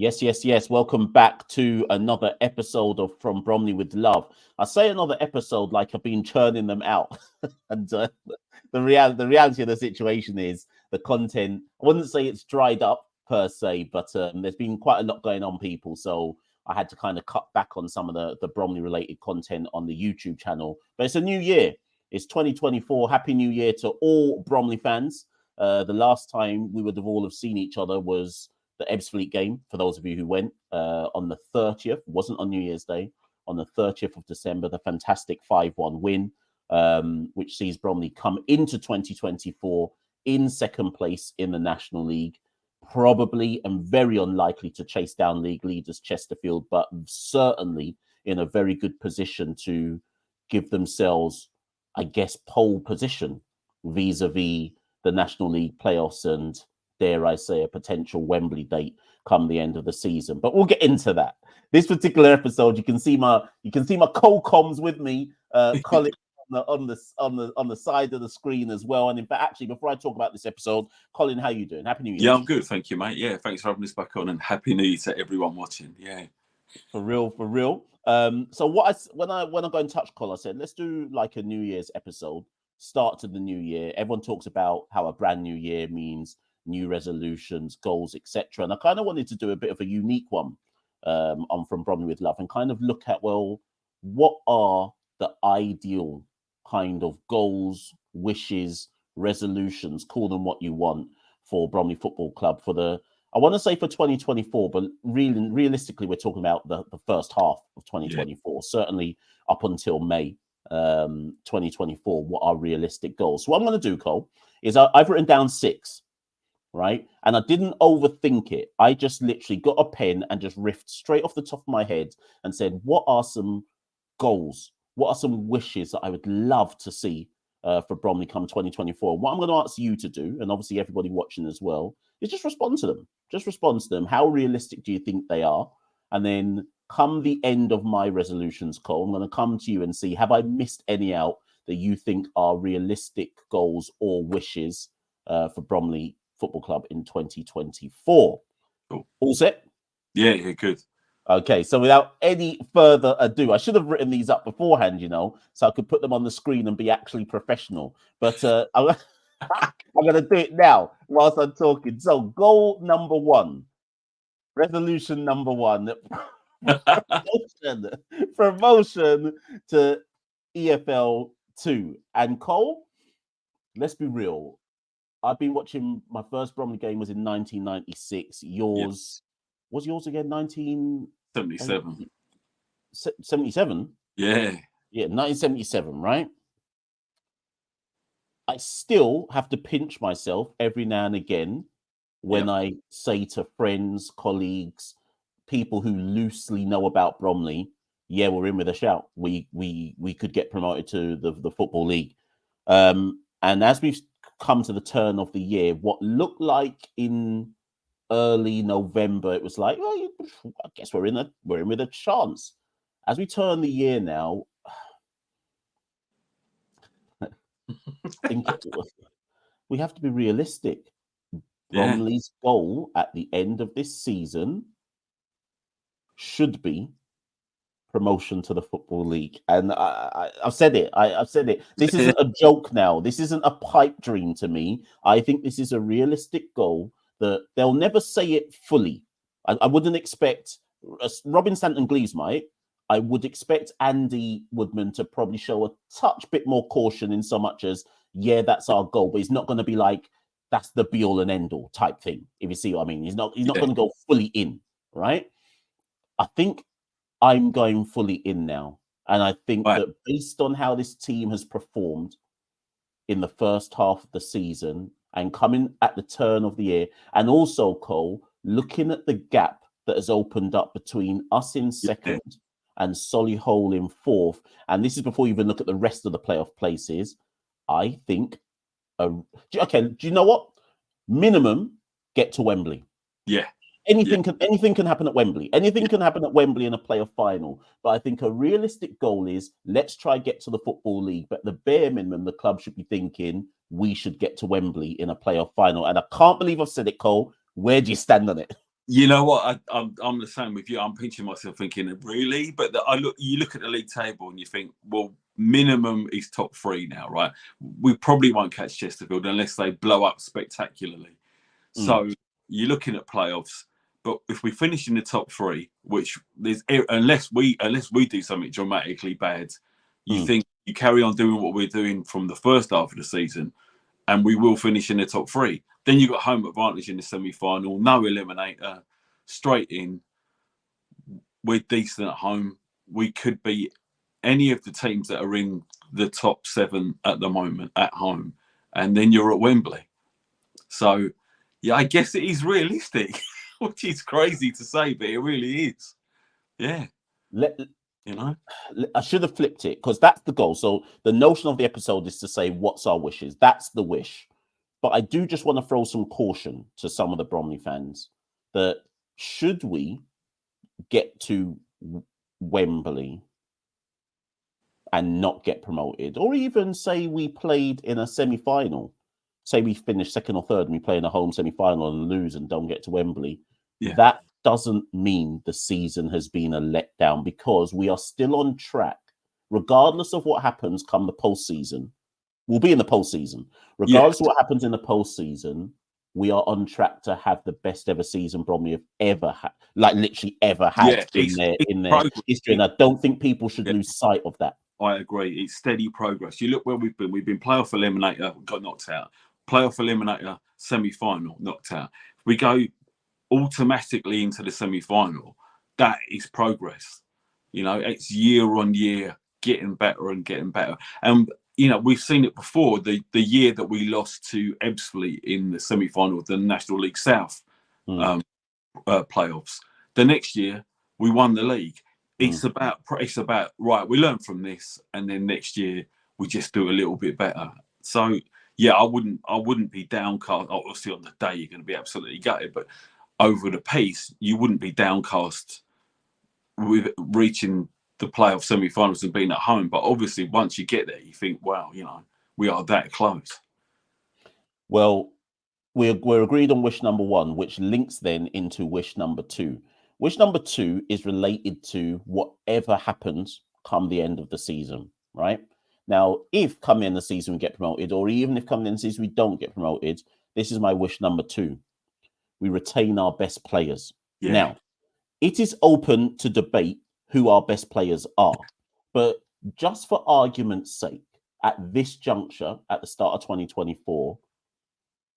Yes. Welcome back to another episode of From Bromley with Love. I say another episode like I've been churning them out, and the reality of the situation is the content. I wouldn't say it's dried up per se, but there's been quite a lot going on, people. So I had to kind of cut back on some of the Bromley related content on the YouTube channel. But it's a new year. It's 2024. Happy New Year to all Bromley fans. The last time we would have all have seen each other was the Ebbsfleet game, for those of you who went on the 30th, wasn't on New Year's Day, on the 30th of December, the fantastic 5-1 win, which sees Bromley come into 2024 in second place in the National League, probably and very unlikely to chase down league leaders Chesterfield, but certainly in a very good position to give themselves, I guess, pole position vis-a-vis the National League playoffs and, dare I say, a potential Wembley date come the end of the season. But we'll get into that. This particular episode, you can see my co-coms with me, Colin on the side of the screen as well. And in fact, actually, before I talk about this episode, Colin, how are you doing? Happy New Year. Yeah, I'm good, thank you, mate. Yeah, thanks for having us back on, and Happy New Year to everyone watching. Yeah, for real. So when I go and touch Colin, I said let's do like a New Year's episode, start to the new year. Everyone talks about how a brand new year means new resolutions, goals, etc. And I kind of wanted to do a bit of a unique one on From Bromley with Love and kind of look at, well, what are the ideal kind of goals, wishes, resolutions, call them what you want, for Bromley Football Club I want to say for 2024, but realistically, we're talking about the first half of 2024, certainly up until May 2024, what are realistic goals. So what I'm going to do, Cole, is I've written down 6. Right. And I didn't overthink it. I just literally got a pen and just riffed straight off the top of my head and said, what are some goals? What are some wishes that I would love to see for Bromley come 2024? What I'm going to ask you to do, and obviously everybody watching as well, is just respond to them. Just respond to them. How realistic do you think they are? And then come the end of my resolutions, Cole, I'm going to come to you and see, have I missed any out that you think are realistic goals or wishes for Bromley Football Club in 2024. Cool. All set? Yeah, good. Okay, so without any further ado, I should have written these up beforehand, so I could put them on the screen and be actually professional. But I'm going to do it now whilst I'm talking. So, goal number 1, resolution number 1, promotion to EFL 2. And Cole, let's be real. I've been watching, my first Bromley game was in 1996. Yours, was yours again 1977? 77? Yeah, 1977, right? I still have to pinch myself every now and again when I say to friends, colleagues, people who loosely know about Bromley, yeah, we're in with a shout. We could get promoted to the Football League. And as we've come to the turn of the year, what looked like in early November, it was like, well, I guess we're in with a chance. As we turn the year now, we have to be realistic. Bromley's goal at the end of this season should be promotion to the Football League. And I've said it. I've said it. This isn't a joke now. This isn't a pipe dream to me. I think this is a realistic goal that they'll never say it fully. I wouldn't expect Robin Stanton-Gleeves might. I would expect Andy Woodman to probably show a touch bit more caution in so much as, yeah, that's our goal, but he's not going to be like, that's the be all and end all type thing. If you see what I mean, he's not going to go fully in, right? I think I'm going fully in now. And I think that based on how this team has performed in the first half of the season and coming at the turn of the year, and also, Cole, looking at the gap that has opened up between us in second and Solihull in fourth, and this is before you even look at the rest of the playoff places, I think, okay, do you know what? Minimum, get to Wembley. Yeah. Anything can happen at Wembley. Anything can happen at Wembley in a playoff final. But I think a realistic goal is, let's try get to the Football League. But the bare minimum, the club should be thinking, we should get to Wembley in a playoff final. And I can't believe I've said it, Cole. Where do you stand on it? You know what? I'm the same with you. I'm pinching myself, thinking, really? But you look at the league table and you think, well, minimum is top three now, right? We probably won't catch Chesterfield unless they blow up spectacularly. So you're looking at playoffs. But if we finish in the top three, which there's unless we do something dramatically bad, you think you carry on doing what we're doing from the first half of the season, and we will finish in the top three. Then you got home advantage in the semi-final, no eliminator, straight in. We're decent at home. We could be any of the teams that are in the top seven at the moment at home, and then you're at Wembley. So, yeah, I guess it is realistic, which is crazy to say, but it really is. Yeah, you know. I should have flipped it because that's the goal. So the notion of the episode is to say what's our wishes. That's the wish. But I do just want to throw some caution to some of the Bromley fans that should we get to Wembley and not get promoted, or even say we played in a semi-final, say we finish second or third and we play in a home semi-final and lose and don't get to Wembley, that doesn't mean the season has been a letdown, because we are still on track, regardless of what happens come the postseason. We'll be in the postseason. Regardless of what happens in the postseason, we are on track to have the best ever season Bromley have ever had, like literally ever had in their history. And I don't think people should lose sight of that. I agree. It's steady progress. You look where we've been. We've been playoff eliminator, got knocked out. Playoff eliminator, semi-final, knocked out. We go automatically into the semi-final. That is progress. You know, it's year on year getting better and getting better. And you know, we've seen it before. The year that we lost to Ebbsfleet in the semi-final of the National League South playoffs. The next year we won the league. It's about right. We learn from this, and then next year we just do a little bit better. So yeah, I wouldn't be downcast. Obviously, on the day you're going to be absolutely gutted, but over the piece, you wouldn't be downcast with reaching the playoff semi-finals and being at home. But obviously, once you get there, you think, wow, you know, we are that close. Well, we're agreed on wish number one, which links then into wish number two. Wish number two is related to whatever happens come the end of the season, right? Now, if come the end of the season we get promoted, or even if come the end of the season we don't get promoted, this is my wish number two. We retain our best players. Yeah. Now, it is open to debate who our best players are, but just for argument's sake, at this juncture, at the start of 2024,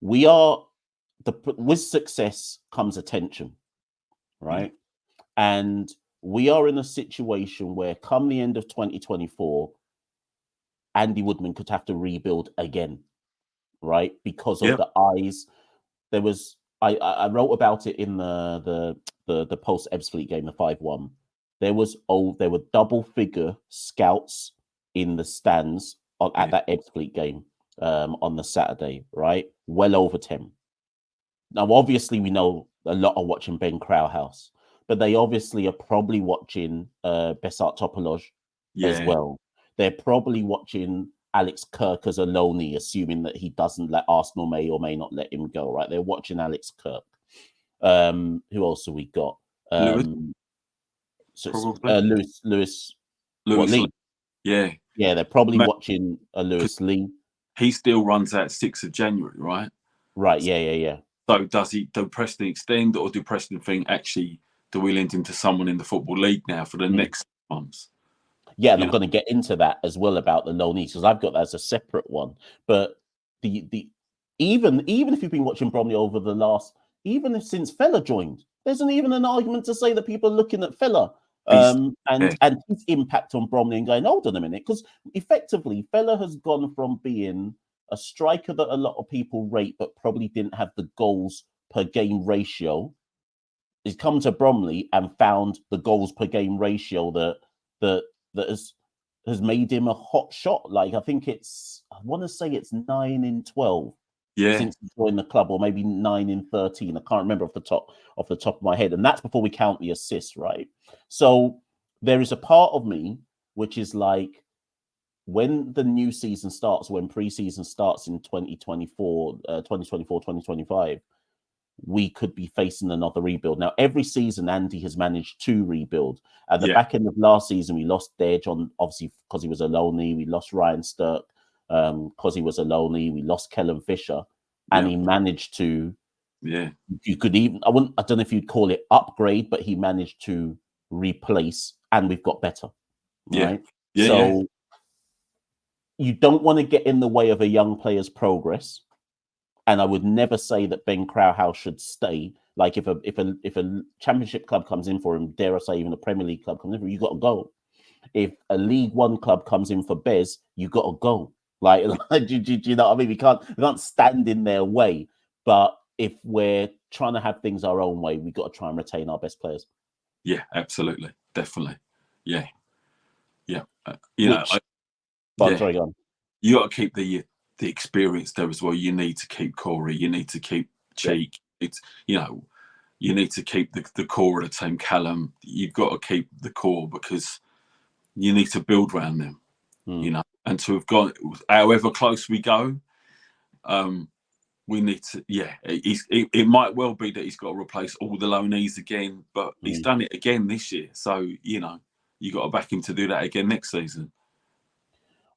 with success comes attention, right? And we are in a situation where come the end of 2024, Andy Woodman could have to rebuild again, right? Because of the eyes. There was, I wrote about it in the post Ebbsfleet game, the 5-1. There were double figure scouts in the stands at that Ebbsfleet game on the Saturday, right? Well over 10. Now, obviously, we know a lot are watching Ben Crowhouse, but they obviously are probably watching Besart Topoloj as well. They're probably watching Alex Kirk as a loanee, assuming that he doesn't let Arsenal may or may not let him go, right? They're watching Alex Kirk. Who else have we got? Lewis Lee. Yeah, they're probably watching Lewis Lee. He still runs out 6th of January, right? Right, yeah. So do Preston extend, or do Preston think, actually, do we lend him to someone in the Football League now for the next months? Yeah, and I'm going to get into that as well about the loanees, because I've got that as a separate one. But even if you've been watching Bromley over the last, since Fella joined, there's even an argument to say that people are looking at Fella and his impact on Bromley and going, hold on a minute, because effectively Fella has gone from being a striker that a lot of people rate but probably didn't have the goals per game ratio. He's come to Bromley and found the goals per game ratio that has made him a hot shot. Like, I want to say it's 9 in 12 since he joined the club, or maybe 9 in 13. I can't remember off the top of my head. And that's before we count the assists, right? So there is a part of me which is like, when the new season starts, when pre-season starts in 2024, 2025, we could be facing another rebuild. Now, every season, Andy has managed to rebuild. At the back end of last season, we lost Dej on, obviously, because he was a loanee. We lost Ryan Stirk because he was a loanee. We lost Kellen Fisher, and he managed to. Yeah, you could even. I don't know if you'd call it upgrade, but he managed to replace, and we've got better. Right. So you don't want to get in the way of a young player's progress. And I would never say that Ben Crowhouse should stay. Like if a championship club comes in for him, dare I say even a Premier League club comes in for him, you got to go. If a League One club comes in for Bez, you got to go. Like do you know what I mean? We can't stand in their way. But if we're trying to have things our own way, we got to try and retain our best players. Yeah, absolutely, definitely. Yeah. Sorry, go on. You got to keep the experience there as well. You need to keep Corey. You need to keep Cheek. It's you need to keep the core of the team. Callum, you've got to keep the core because you need to build around them. And to have gone, however close we go, we need to. Yeah, it might well be that he's got to replace all the loanees again, but he's done it again this year. So you got to back him to do that again next season.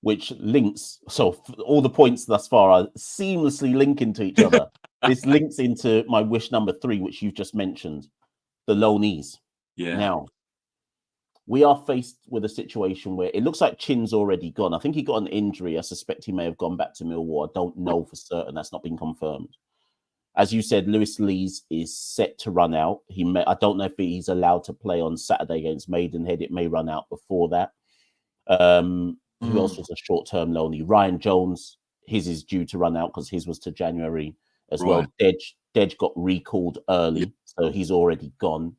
Which links, so all the points thus far are seamlessly linking to each other. This links into my wish number 3, which you've just mentioned, the loanees. Yeah. Now, we are faced with a situation where it looks like Chin's already gone. I think he got an injury. I suspect he may have gone back to Millwall. I don't know for certain. That's not been confirmed. As you said, Lewis Lees is set to run out. I don't know if he's allowed to play on Saturday against Maidenhead. It may run out before that. Who else was a short-term loanee? Ryan Jones, his is due to run out because his was to January as well. Dej got recalled early, so he's already gone.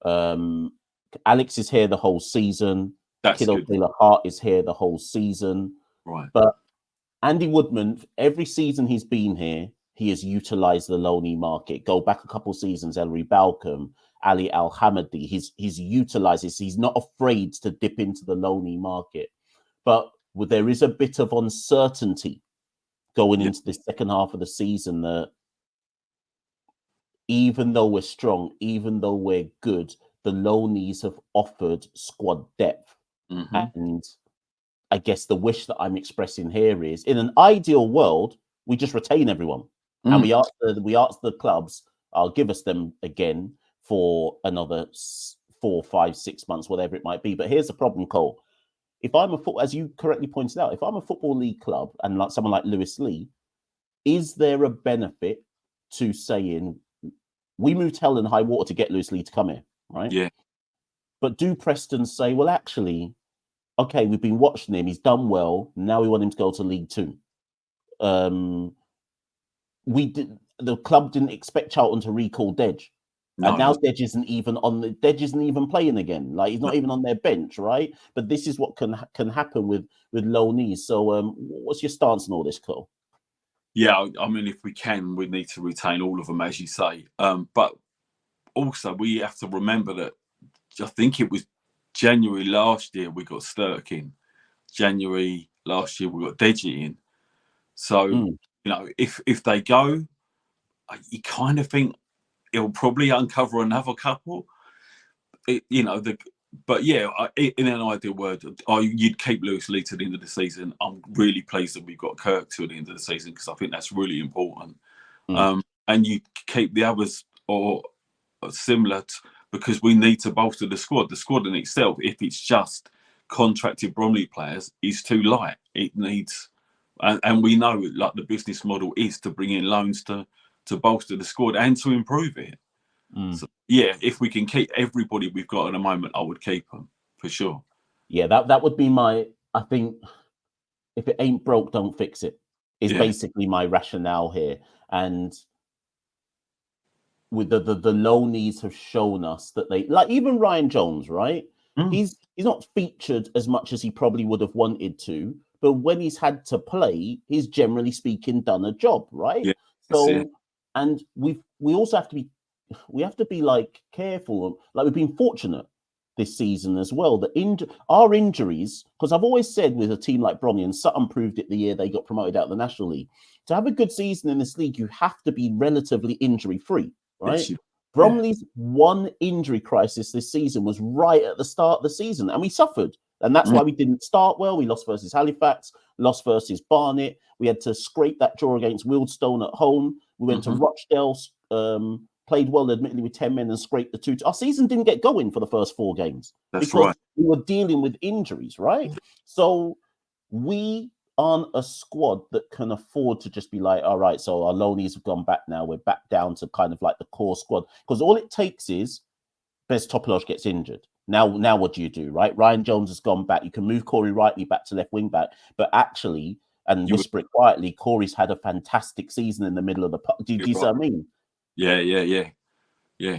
Alex is here the whole season. Kiddo Taylor Hart is here the whole season. Right. But Andy Woodman, every season he's been here, he has utilised the loanee market. Go back a couple of seasons, Ellery Balcom, Ali Al-Hamadi. He's utilised this. He's not afraid to dip into the loanee market. But there is a bit of uncertainty going into the second half of the season that even though we're strong, even though we're good, the loanees have offered squad depth. And I guess the wish that I'm expressing here is, in an ideal world, we just retain everyone. And we ask the clubs, I'll give us them again for another 4, 5, 6 months, whatever it might be. But here's the problem, Cole. If I'm as you correctly pointed out, if I'm a Football League club and like someone like Lewis Lee, is there a benefit to saying we moved hell and high water to get Lewis Lee to come here, right? Yeah. But do Preston say, well, actually, okay, we've been watching him, he's done well, now we want him to go to League 2. The club didn't expect Charlton to recall Dej. And now Dej isn't even playing again. Like he's not even on their bench, right? But this is what can happen with loanees. So, what's your stance on all this, Cole? Yeah, I mean, if we can, we need to retain all of them, as you say. But also, we have to remember that I think it was January last year we got Stirk in. January last year we got Deji in. So if they go, you kind of think it'll probably uncover another couple. But yeah, in an ideal world, you'd keep Lewis Lee to the end of the season. I'm really pleased that we've got Kirk to the end of the season because I think that's really important. And you keep the others or similar because we need to bolster the squad. The squad in itself, if it's just contracted Bromley players, is too light. It needs, and we know like the business model is to bring in loans to bolster the squad and to improve it. So, yeah, if we can keep everybody we've got at the moment, I would keep them for sure. Yeah, that would be I think if it ain't broke, don't fix it, is basically my rationale here. And with the loanees have shown us that they, like even Ryan Jones, right? He's not featured as much as he probably would have wanted to, but when he's had to play, he's generally speaking done a job, right? Yeah, so, and we also have to be like careful. Like we've been fortunate. this season as well. Our injuries, because I've always said with a team like Bromley, and Sutton proved it the year they got promoted out of the National League, to have a good season in this league, you have to be relatively injury-free, right? Yes, Bromley's one injury crisis this season was right at the start of the season, and we suffered. And that's why we didn't start well. We lost versus Halifax, lost versus Barnet. We had to scrape that draw against Wealdstone at home. We went to Rochdale, played well, admittedly, with 10 men and scraped the 2. Our season didn't get going for the first 4 games because we were dealing with injuries, right? So we aren't a squad that can afford to just be like, all right, so our loanies have gone back now. We're back down to kind of like the core squad. Because all it takes is Bez Topoloj gets injured. Now what do you do, right? Ryan Jones has gone back. You can move Corey Rightly back to left wing back. But actually, and whisper it quietly, Corey's had a fantastic season in the middle of the park. Do you see what I mean? Yeah.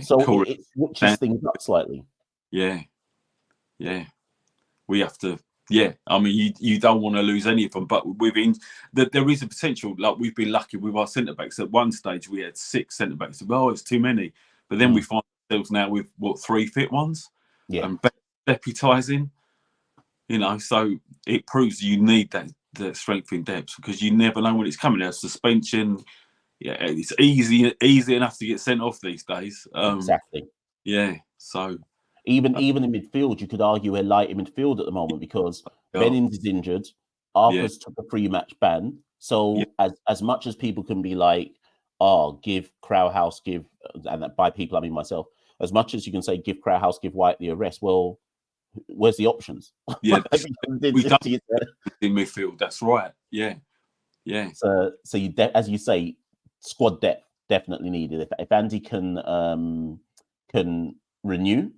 So it switches things up slightly. Yeah. We have to. Yeah, I mean, you don't want to lose any of them, but there is a potential. Like we've been lucky with our centre backs. At one stage, we had 6 centre backs. Oh, it's too many. But then we find ourselves now with 3 fit ones, and deputising. So it proves you need that strength in depth because you never know when it's coming. There's suspension. Yeah, it's easy enough to get sent off these days. Exactly. Yeah, so. Even in midfield, you could argue we're light in midfield at the moment because Bennings is injured. Arthur's took a 3-match ban. So as much as people can be like, give Crowhouse, and by people I mean myself, as much as you can say give Crowhouse, give Whiteley a rest, well, where's the options? Yeah, we don't in midfield. That's right. Yeah. So you as you say, squad depth definitely needed. If Andy can renew,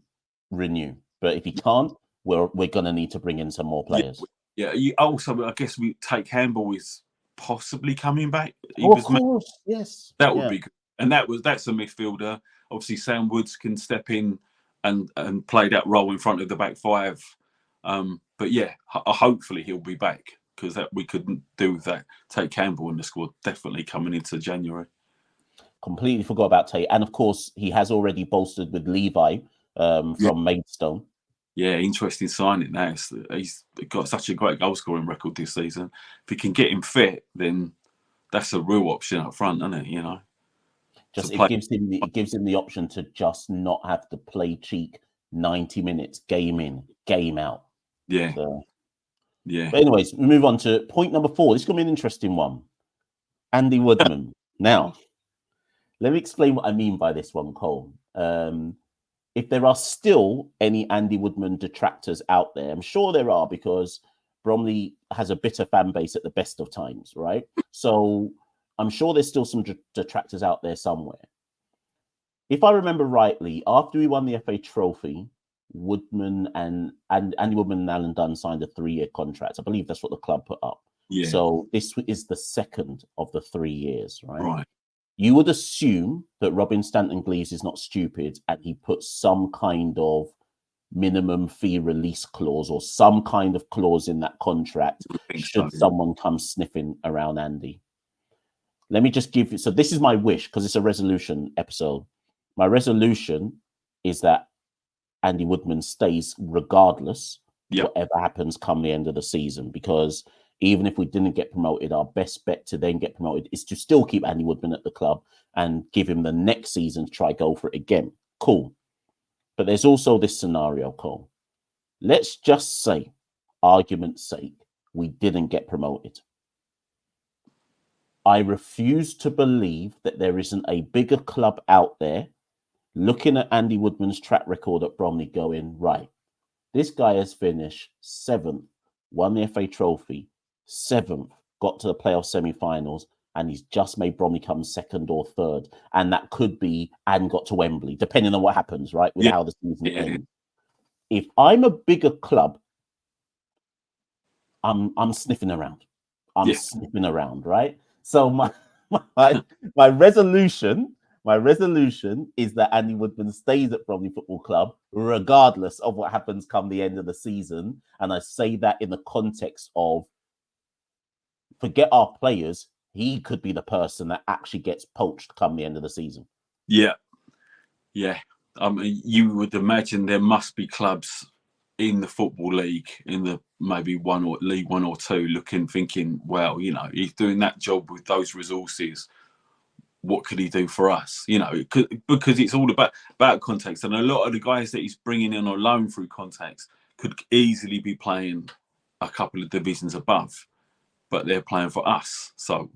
but if he can't, we're going to need to bring in some more players. Also, I guess we take Handball is possibly coming back. Of course, yes, that would be good. And that's a midfielder. Obviously, Sam Woods can step in and play that role in front of the back 5. But hopefully he'll be back because that we couldn't do with that. Take Campbell in the squad definitely coming into January. Completely forgot about Tate, and of course he has already bolstered with Levi from Maidstone. Yeah, interesting signing. He's got such a great goal scoring record this season. If he can get him fit, then that's a real option up front, isn't it? It gives him the option to just not have to play cheek 90 minutes, game in, game out. Yeah. But anyways, we move on to point number 4. This is going to be an interesting one. Andy Woodman. Now, let me explain what I mean by this one, Cole. If there are still any Andy Woodman detractors out there, I'm sure there are because Bromley has a bitter fan base at the best of times, right? So I'm sure there's still some detractors out there somewhere. If I remember rightly, after we won the FA Trophy, Woodman and Andy Woodman and Alan Dunn signed a 3-year contract. I believe that's what the club put up. Yeah. So this is the second of the 3 years, right? Right. You would assume that Robin Stanton-Gleeves is not stupid and he puts some kind of minimum fee release clause or some kind of clause in that contract should someone come sniffing around Andy. Let me just give you... So this is my wish because it's a resolution episode. My resolution is that Andy Woodman stays regardless, whatever happens come the end of the season, because even if we didn't get promoted, our best bet to then get promoted is to still keep Andy Woodman at the club and give him the next season to try go for it again. Cool. But there's also this scenario, Cole. Let's just say, argument's sake, we didn't get promoted. I refuse to believe that there isn't a bigger club out there looking at Andy Woodman's track record at Bromley going, right, this guy has finished 7th, won the FA Trophy, 7th, got to the playoff semi-finals, and he's just made Bromley come 2nd or 3rd. And that could be, and got to Wembley, depending on what happens, right, with how the season ends. If I'm a bigger club, I'm sniffing around. I'm sniffing around, right? So my resolution is that Andy Woodman stays at Bromley Football Club, regardless of what happens come the end of the season. And I say that in the context of, forget our players, he could be the person that actually gets poached come the end of the season. Yeah. I mean, you would imagine there must be clubs in the Football League, in the maybe League One or Two, thinking, well, you know, he's doing that job with those resources. What could he do for us? You know, because it's all about context, and a lot of the guys that he's bringing in on loan through contacts could easily be playing a couple of divisions above, but they're playing for us. So,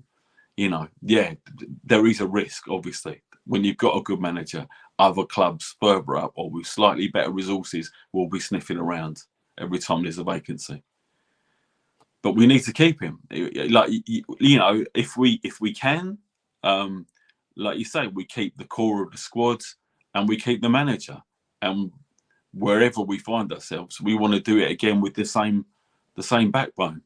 you know, yeah, there is a risk, obviously, when you've got a good manager. Other clubs further up or with slightly better resources will be sniffing around every time there's a vacancy. But we need to keep him. Like, you know, if we can, like you say, we keep the core of the squad and we keep the manager. And wherever we find ourselves, we want to do it again with the same backbone.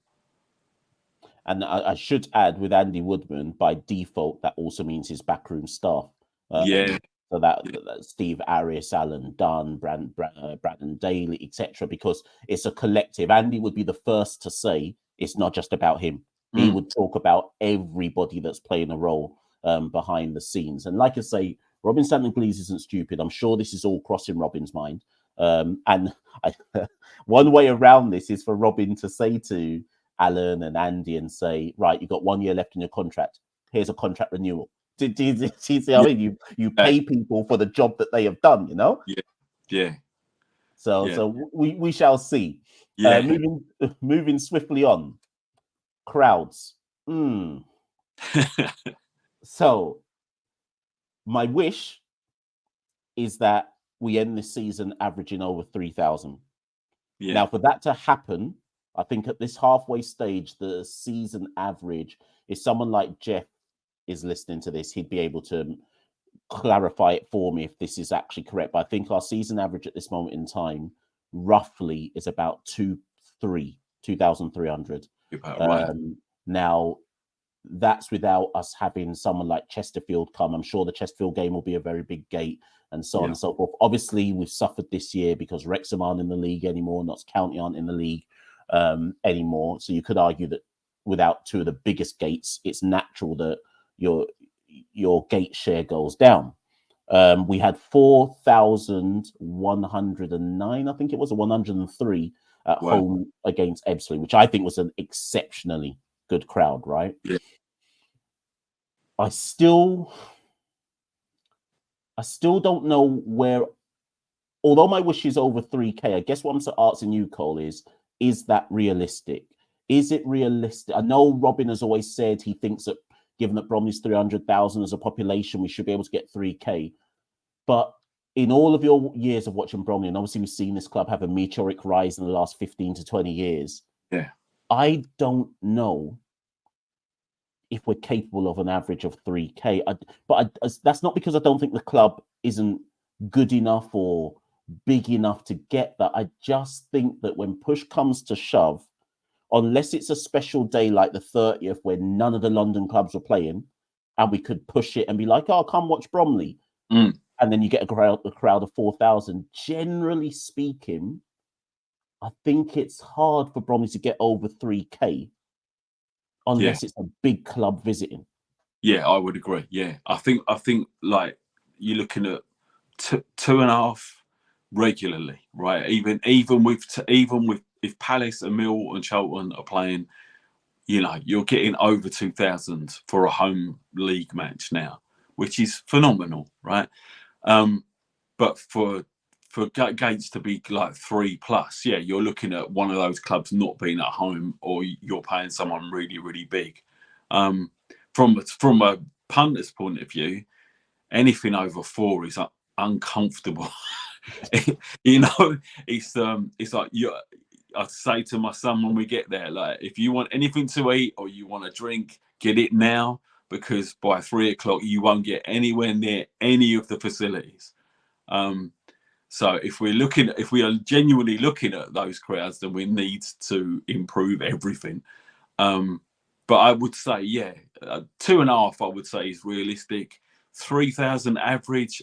And I should add, with Andy Woodman, by default, that also means his backroom staff. Yeah. So that Steve Arias, Alan Dunn, Brandon Daly, etc., because it's a collective. Andy would be the first to say it's not just about him. He would talk about everybody that's playing a role behind the scenes. And like I say, Robin Stanley-Glees isn't stupid. I'm sure this is all crossing Robin's mind. One way around this is for Robin to say to Alan and Andy and say, right, you've got 1 year left in your contract. Here's a contract renewal. Do you see what I mean? You pay people for the job that they have done, you know? Yeah. So we shall see. Yeah. Moving swiftly on. Crowds. So my wish is that we end this season averaging over 3,000. Yeah. Now, for that to happen, I think at this halfway stage, the season average, if someone like Jeff is listening to this, he'd be able to clarify it for me if this is actually correct. But I think our season average at this moment in time, roughly, is about 2,300. Right. Now, that's without us having someone like Chesterfield come. I'm sure the Chesterfield game will be a very big gate and so on and so forth. Obviously, we've suffered this year because Wrexham aren't in the league anymore, Notts County aren't in the league anymore. So you could argue that without two of the biggest gates, it's natural that your gate share goes down. We had 4,109, I think it was, 103 at home against Ebbsfleet, which I think was an exceptionally good crowd, right? Yeah. I still don't know where, although my wish is over 3K, I guess what I'm asking you, Cole, is that realistic? Is it realistic? I know Robin has always said he thinks that given that Bromley's 300,000 as a population, we should be able to get 3K. But in all of your years of watching Bromley, and obviously we've seen this club have a meteoric rise in the last 15 to 20 years. Yeah. I don't know if we're capable of an average of 3K. That's not because I don't think the club isn't good enough or big enough to get that. I just think that when push comes to shove, unless it's a special day like the 30th where none of the London clubs were playing and we could push it and be like, oh, come watch Bromley. And then you get a crowd of 4,000. Generally speaking, I think it's hard for Bromley to get over 3K unless it's a big club visiting. Yeah, I would agree. Yeah, I think like you're looking at 2.5 regularly, right? Even with if Palace and Mill and Charlton are playing, you know, you're getting over 2,000 for a home league match now, which is phenomenal, right? But for gates to be like 3+, yeah, you're looking at one of those clubs not being at home, or you're paying someone really, really big. From a punter's point of view, anything over 4 is uncomfortable. You know, it's like I say to my son when we get there, like, if you want anything to eat or you want a drink, get it now, because by 3 o'clock you won't get anywhere near any of the facilities. So if we are genuinely looking at those crowds, then we need to improve everything. But I would say, 2.5, I would say, is realistic. 3,000 average,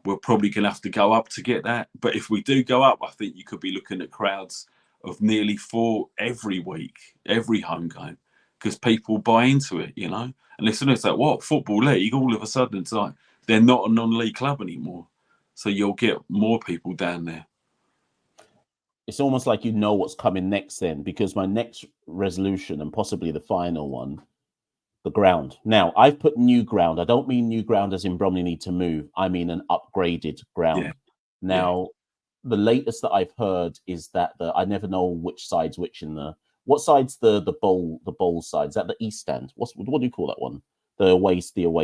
we're probably going to have to go up to get that. But if we do go up, I think you could be looking at crowds of nearly 4 every week, every home game, because people buy into it, you know. And as soon as that, what, Football League, all of a sudden it's like they're not a non-league club anymore. so you'll get more people down there. It's almost like you know what's coming next then, because my next resolution, and possibly the final one, the ground. Now, I've put new ground. I don't mean new ground as in Bromley need to move. I mean an upgraded ground. Yeah. Now, the latest that I've heard is that I never know which side's which in the... What side's the bowl side? Is that the east stand? What do you call that one? The away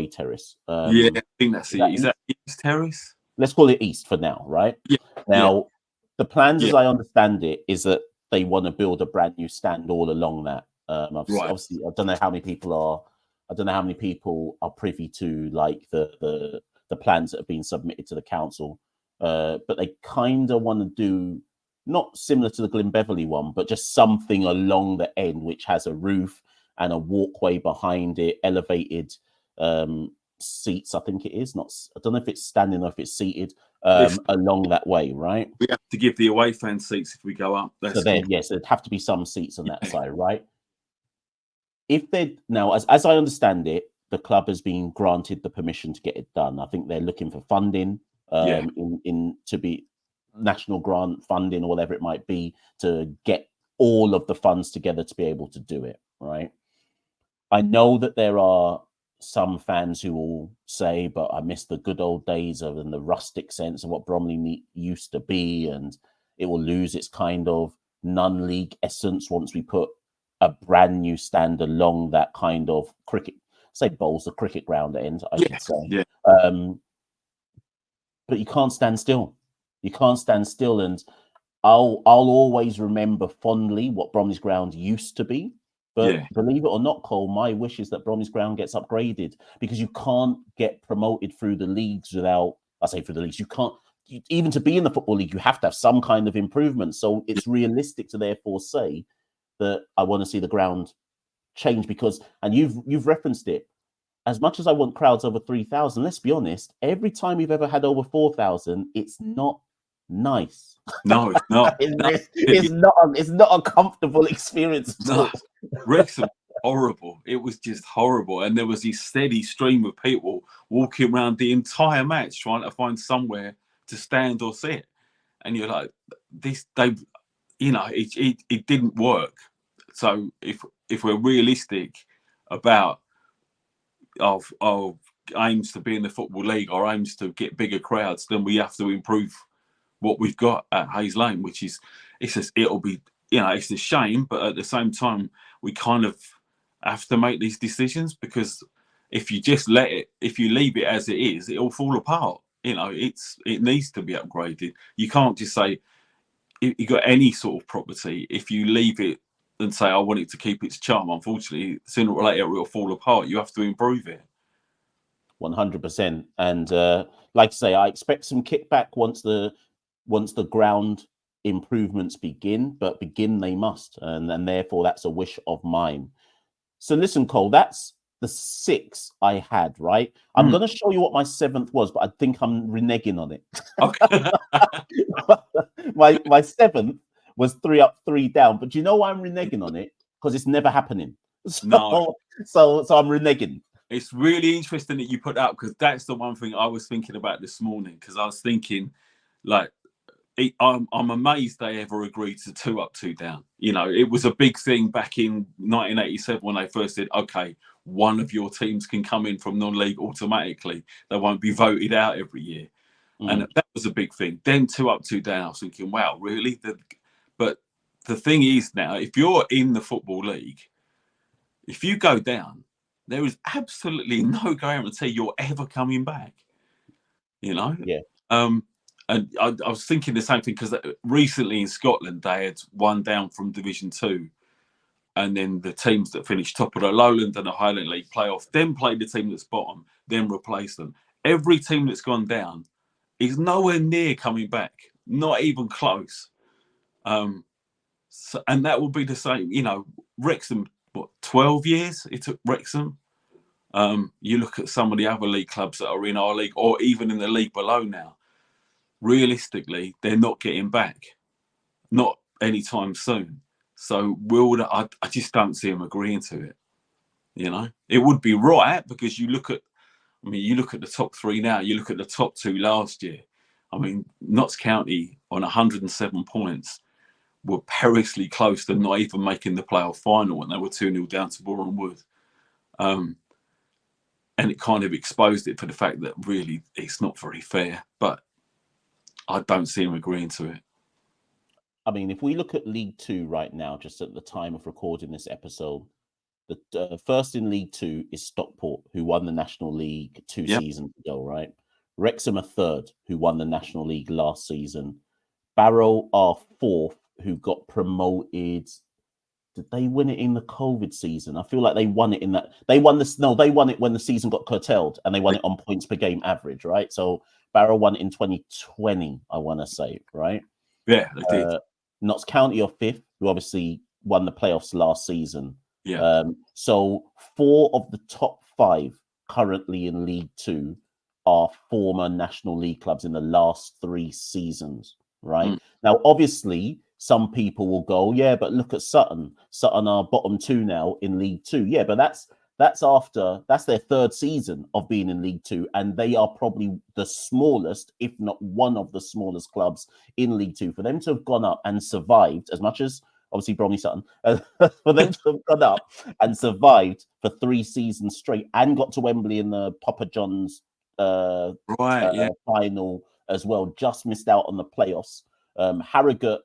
terrace. Yeah, I think that's it. Is that East Terrace? Let's call it east for now, right? Yeah. Now, the plans, as I understand it, is that they want to build a brand new stand all along that. Obviously, I don't know how many people are privy to like the plans that have been submitted to the council, but they kind of want to do not similar to the Glen Beverley one, but just something along the end which has a roof and a walkway behind it, elevated seats. I think it is not. I don't know if it's standing or if it's seated along that way, right? We have to give the away fan seats if we go up. So yes, there'd have to be some seats on that side, right? If they now, as I understand it, the club has been granted the permission to get it done. I think they're looking for funding, in to be national grant funding or whatever it might be, to get all of the funds together to be able to do it, right? I know that there are some fans who will say, but I miss the good old days of and the rustic sense of what Bromley used to be, and it will lose its kind of non-league essence once we put a brand new stand along that kind of cricket, say bowls, the cricket ground end, I should say. Yeah. But you can't stand still. You can't stand still, and I'll always remember fondly what Bromley's ground used to be. But believe it or not, Cole, my wish is that Bromley's ground gets upgraded, because you can't get promoted through the leagues without, I say through the leagues, you can't, even to be in the Football League, you have to have some kind of improvement. So it's realistic to therefore say that I want to see the ground change, because, and you've referenced it, as much as I want crowds over 3,000, let's be honest, every time we've ever had over 4,000, it's not nice. No, it's not. It's not a comfortable experience. No, Wrexham, horrible. It was just horrible, and there was this steady stream of people walking around the entire match trying to find somewhere to stand or sit, and you're like, it didn't work. So if we're realistic about our aims to be in the Football League, our aims to get bigger crowds, then we have to improve what we've got at Hayes Lane, which is, it's a shame, but at the same time, we kind of have to make these decisions, because if you just if you leave it as it is, it'll fall apart. It needs to be upgraded. You can't just say, you got any sort of property, if you leave it and say, I want it to keep its charm, unfortunately, sooner or later, it'll fall apart. You have to improve it. 100%. And like I say, I expect some kickback once the ground improvements begin, but begin they must, and therefore that's a wish of mine. So listen, Cole, that's the 6 I had, right? I'm going to show you what my 7th was, but I think I'm reneging on it. Okay. my 7th was 3 up, 3 down, but do you know why I'm reneging on it? Because it's never happening. So I'm reneging. It's really interesting that you put that, because that's the one thing I was thinking about this morning, because I was thinking, like, I'm amazed they ever agreed to 2 up, 2 down. It was a big thing back in 1987 when they first said, okay, one of your teams can come in from non-league automatically. They won't be voted out every year. And that was a big thing. Then 2 up, 2 down. I was thinking, wow, really? But the thing is now, if you're in the Football League, if you go down, there is absolutely no guarantee you're ever coming back. Yeah. And I was thinking the same thing, because recently in Scotland, they had 1 down from Division 2. And then the teams that finished top of the Lowland and the Highland League playoff then played the team that's bottom, then replaced them. Every team that's gone down is nowhere near coming back, not even close. And that will be the same. Wrexham, 12 years it took Wrexham. You look at some of the other league clubs that are in our league, or even in the league below now. Realistically, they're not getting back, not anytime soon. So I just don't see them agreeing to it. It would be right, because you look at the top 3 now. You look at the top 2 last year. I mean, Notts County on 107 points were perilously close to not even making the playoff final, and they were 2-0 down to Boreham Wood. And it kind of exposed it for the fact that really it's not very fair. But I don't see him agreeing to it. I mean, if we look at League Two right now, just at the time of recording this episode, the first in League Two is Stockport, who won the National League two seasons ago, right? Wrexham are third, who won the National League last season. Barrow are fourth, who got promoted. Did they win it in the COVID season? I feel like they won it in that. They won this. No, they won it when the season got curtailed, and they won it on points per game average, right? So Barrow won it in 2020, I want to say, right? Yeah, they did. Notts County are fifth, who obviously won the playoffs last season. Yeah. So 4 of the top 5 currently in League Two are former National League clubs in the last 3 seasons, right? Now, obviously, some people will go, yeah, but look at Sutton. Sutton are bottom 2 now in League Two. Yeah, but that's their 3rd season of being in League Two, and they are probably the smallest, if not one of the smallest clubs in League Two. For them to have gone up and survived, as much as obviously Bromley Sutton, for them to have gone up and survived for 3 seasons straight and got to Wembley in the Papa John's final as well, just missed out on the playoffs. Harrogate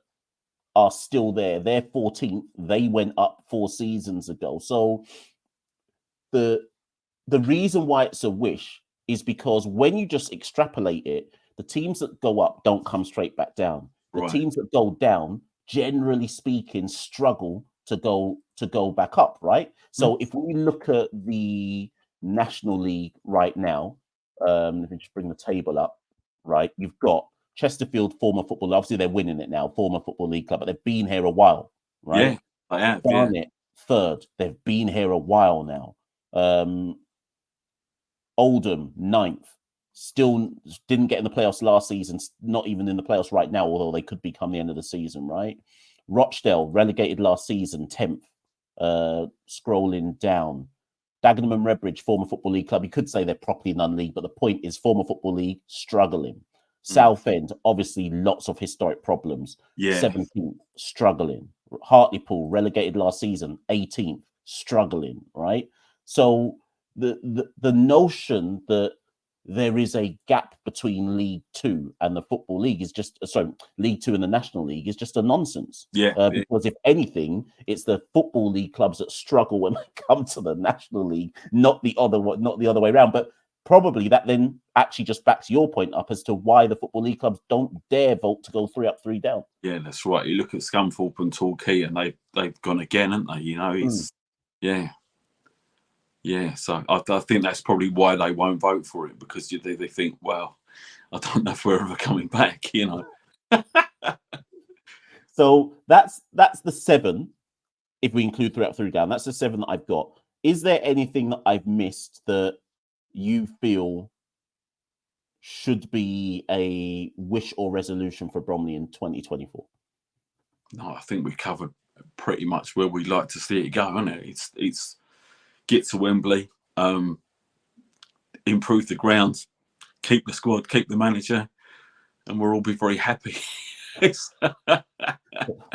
are still there. They're 14th. They went up 4 seasons ago. So the reason why it's a wish is because when you just extrapolate it, the teams that go up don't come straight back down. The teams that go down, generally speaking, struggle to go back up, right? So if we look at the National League right now, let me just bring the table up, right? You've got Chesterfield, former football, obviously they're winning it now, former Football League club, but they've been here a while, right? Yeah, I have. Barnet, third, they've been here a while now. Oldham, 9th, still didn't get in the playoffs last season, not even in the playoffs right now, although they could become the end of the season, right? Rochdale, relegated last season, 10th, scrolling down. Dagenham and Redbridge, former Football League club, you could say they're properly non-league, but the point is former Football League, struggling. Southend, obviously lots of historic problems. 17th, struggling. Hartlepool, relegated last season, 18th, struggling, right? So the notion that there is a gap between League Two and the Football League is just League Two and the National League is just a nonsense. Because if anything, it's the Football League clubs that struggle when they come to the National League, not the other way around. But probably that then actually just backs your point up as to why the Football League clubs don't dare vote to go 3 up, 3 down. Yeah, that's right. You look at Scunthorpe and Torquay, and they've gone again, haven't they? You know, it's Yeah, so I think that's probably why they won't vote for it, because they think, well, I don't know if we're ever coming back, you know. So that's the 7, if we include 3 up, 3 down. That's the 7 that I've got. Is there anything that I've missed that you feel should be a wish or resolution for Bromley in 2024? No, I think we covered pretty much where we'd like to see it go, isn't it? It's get to Wembley, improve the grounds, keep the squad, keep the manager, and we'll all be very happy. It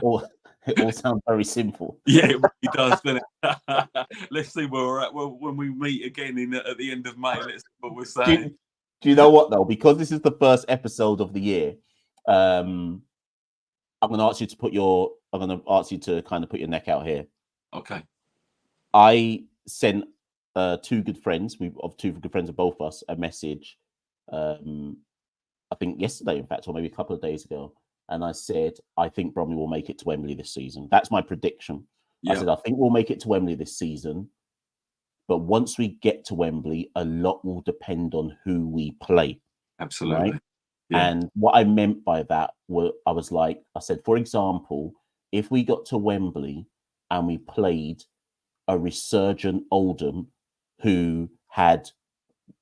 all sounds very simple. Yeah, it really does, doesn't it? Let's see where we're at when we meet again at the end of May. Let's see what we're saying. Do you know what, though? Because this is the first episode of the year, I'm going to ask you to kind of put your neck out here. Okay. I sent 2 good friends of both of us a message, I think yesterday, in fact, or maybe a couple of days ago. And I said, I think Bromley will make it to Wembley this season. That's my prediction. I said, I think we'll make it to Wembley this season. But once we get to Wembley, a lot will depend on who we play. Absolutely. Right? Yeah. And what I meant by that I said, for example, if we got to Wembley and we played a resurgent Oldham who had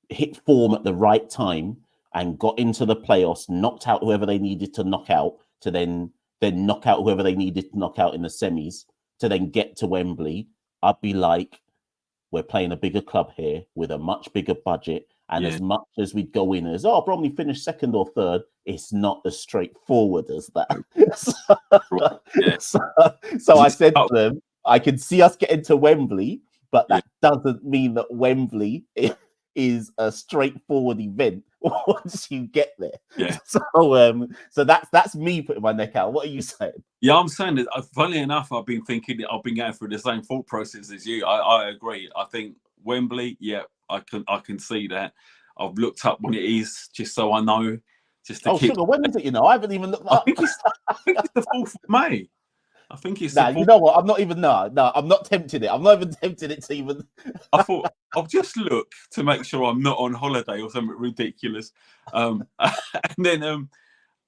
hit form at the right time and got into the playoffs, knocked out whoever they needed to knock out, to then knock out whoever they needed to knock out in the semis, to then get to Wembley, I'd be like, we're playing a bigger club here with a much bigger budget, And as much as we'd go in as, Bromley finished second or third, it's not as straightforward as that. So I said to them, I can see us getting to Wembley, but that doesn't mean that Wembley is a straightforward event once you get there. Yeah. So that's me putting my neck out. What are you saying? Yeah, I'm saying that. Funnily enough, I've been going through the same thought process as you. I agree. I think Wembley. Yeah, I can see that. I've looked up when it is, just so I know. Just to keep. Sugar, when is it? I haven't even looked up. I think it's the 4th of May. I think it's. You know what? I'm not even. No, I'm not tempting it. I'm not even tempting it to even. I thought I'll just look to make sure I'm not on holiday or something ridiculous. And then,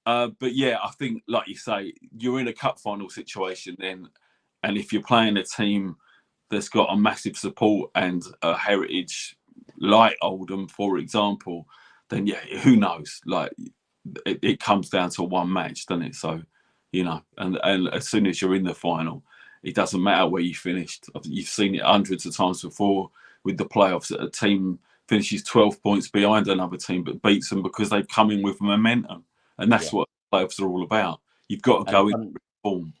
but yeah, I think, like you say, you're in a cup final situation then, and if you're playing a team that's got a massive support and a heritage like Oldham, for example, then yeah, who knows? Like it comes down to one match, doesn't it? So, and as soon as you're in the final, it doesn't matter where you finished. You've seen it hundreds of times before with the playoffs. A team finishes 12 points behind another team, but beats them because they've come in with momentum. And that's what playoffs are all about. You've got to go in form.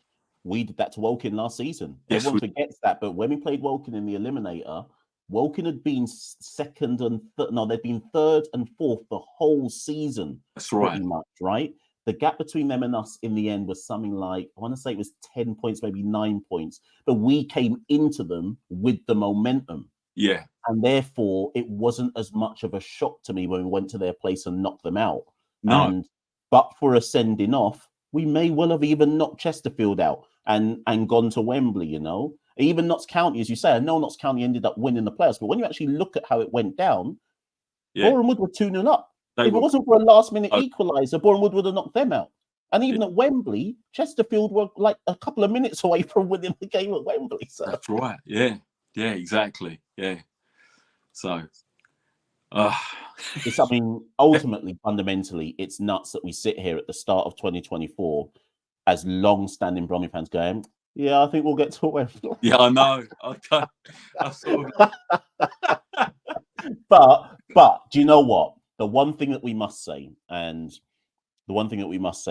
We did that to Woking last season. Yes, everyone forgets that. But when we played Woking in the eliminator, Woking had been second and they'd been third and fourth the whole season. That's right. Pretty much, right? The gap between them and us in the end was something like, I want to say it was 10 points, maybe 9 points. But we came into them with the momentum. Yeah. And therefore, it wasn't as much of a shock to me when we went to their place and knocked them out. No. But for a sending off, we may well have even knocked Chesterfield out and gone to Wembley, Even Notts County, as you say, I know Notts County ended up winning the playoffs, but when you actually look at how it went down, Boreham Wood were 2-0 up. If it wasn't for a last-minute equaliser, Boreham Wood would have knocked them out. And even at Wembley, Chesterfield were like a couple of minutes away from winning the game at Wembley. So. That's right. Yeah, exactly. Yeah. So, ultimately, fundamentally, it's nuts that we sit here at the start of 2024 as long-standing Bromley fans going, yeah, I think we'll get to Wembley. Yeah, I know. I sort of... But do you know what? The one thing that we must say,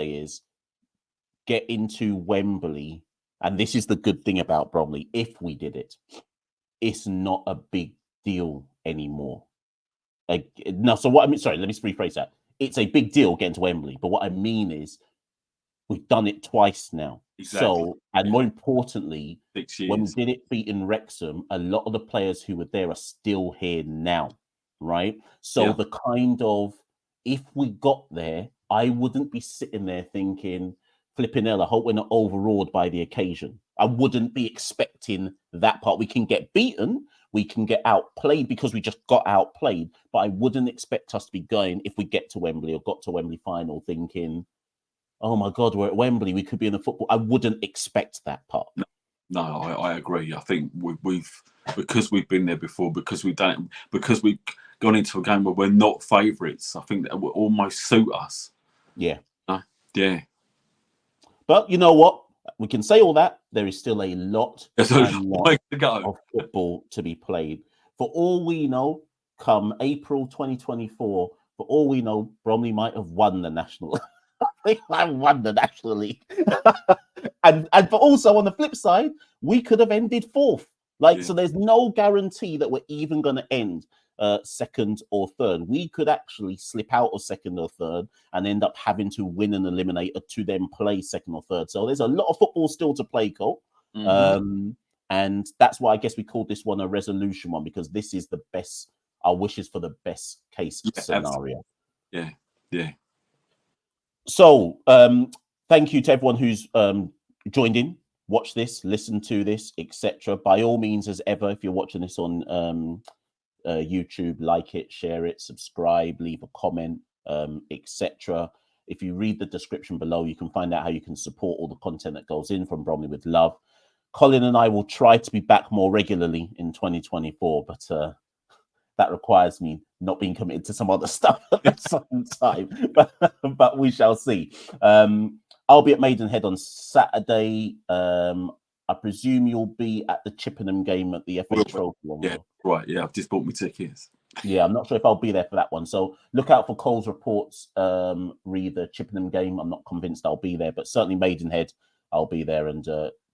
is get into Wembley, and this is the good thing about Bromley, if we did it, it's not a big deal anymore. So what I mean, sorry, let me rephrase that. It's a big deal getting to Wembley, but what I mean is we've done it twice now. Exactly. So, and more importantly, 6 years. when we did it beating Wrexham, a lot of the players who were there are still here now, right? So the kind of, if we got there, I wouldn't be sitting there thinking, flipping hell, I hope we're not overawed by the occasion. I wouldn't be expecting that part. We can get beaten, we can get outplayed because we just got outplayed, but I wouldn't expect us to be going, if we get to Wembley or got to Wembley final, thinking, oh my God, we're at Wembley, we could be in the football. I wouldn't expect that part. No, I agree. I think we've because we've been there before, because we've gone into a game where we're not favourites. I think that will almost suit us. Yeah. Yeah. But you know what? We can say all that. There is still a lot, There's a long way to go of football to be played. For all we know, come April 2024, for all we know, Bromley might have won the national. They might have won the National League. and but also on the flip side, we could have ended fourth. So there's no guarantee that we're even going to end second or third. We could actually slip out of second or third and end up having to win an eliminator to then play second or third. So there's a lot of football still to play, Cole. Mm-hmm. And that's why I guess we called this one a resolution one, because this is the best, our wishes for the best case scenario. Absolutely. Yeah. So thank you to everyone who's joined in, watched this, listened to this, etc. By all means, as ever, if you're watching this on YouTube, like it, share it, subscribe, leave a comment, etc. If you read the description below, you can find out how you can support all the content that goes in from Bromley with Love. Colin and I will try to be back more regularly in 2024, but that requires me not being committed to some other stuff at the same time. But we shall see. I'll be at Maidenhead on Saturday. I presume you'll be at the Chippenham game at the FA Trophy one. Yeah, right. Yeah, I've just bought my tickets. Yeah, I'm not sure if I'll be there for that one. So look out for Cole's reports. Read the Chippenham game. I'm not convinced I'll be there, but certainly Maidenhead, I'll be there and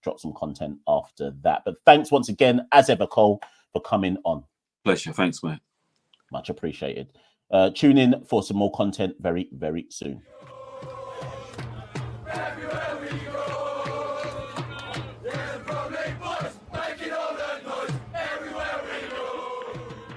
drop some content after that. But thanks once again, as ever, Cole, for coming on. Pleasure. Thanks, mate. Much appreciated. Tune in for some more content very, very soon.